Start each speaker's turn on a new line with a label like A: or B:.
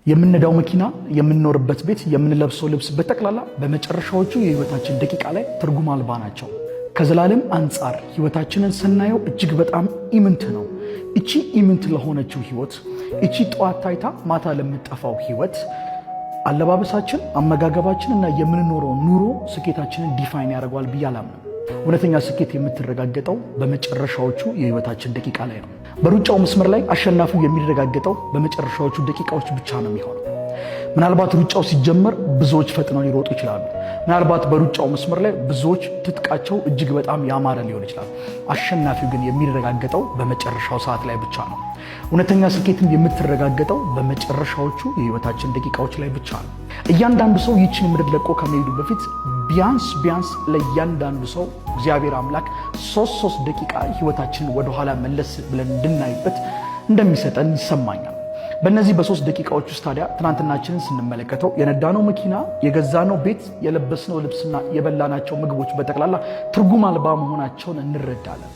A: የምንነዳው መኪና፣ የምንኖርበት ቤት፣ የምንለብሰው ልብስ በጠቅላላ በመጨረሻዎቹ የህይወታችን ደቂቃ ላይ ትርጉም አልባ ናቸው። ከዘላለም አንጻር ህይወታችንን ስናየው እጅግ በጣም ኢምንት ነው። እቺ ኢምንት ለሆነችው ህይወት፣ እቺ ጠዋት ታይታ ማታ ለምትጠፋው ህይወት አለባበሳችን፣ አመጋገባችን እና የምንኖረው ኑሮ ስኬታችንን ዲፋይን ያደርገዋል ብዬ አላምንም። እውነተኛ ስኬት የምትረጋገጠው በመጨረሻዎቹ የህይወታችን ደቂቃ ላይ ነው። በሩጫው መስመር ላይ አሸናፊው የሚረጋገጠው በመጨረሻዎቹ ደቂቃዎች ብቻ ነው የሚሆነው። ምናልባት ሩጫው ሲጀመር ብዙዎች ፈጥነው ሊሮጡ ይችላሉ። ምናልባት በሩጫው መስመር ላይ ብዙዎች ትጥቃቸው እጅግ በጣም ያማረ ሊሆን ይችላል። አሸናፊው ግን የሚረጋገጠው በመጨረሻው ሰዓት ላይ ብቻ ነው። እውነተኛ ስኬትም የምትረጋገጠው በመጨረሻዎቹ የህይወታችን ደቂቃዎች ላይ ብቻ ነው። እያንዳንዱ ሰው ይህችን ምድር ለቆ ከመሄዱ በፊት ቢያንስ ለእያንዳንዱ ሰው እግዚአብሔር አምላክ ሶስት ደቂቃ ህይወታችንን ወደኋላ መለስ ብለን እንድናይበት እንደሚሰጠን ይሰማኛል። በእነዚህ በ3 ደቂቃዎች ውስጥ ታዲያ ትናንትናችንን ስንመለከተው የነዳነው መኪና፣ የገዛነው ቤት፣ የለበስነው ልብስና የበላናቸው ምግቦች በጠቅላላ ትርጉም አልባ መሆናቸውን እንረዳለን።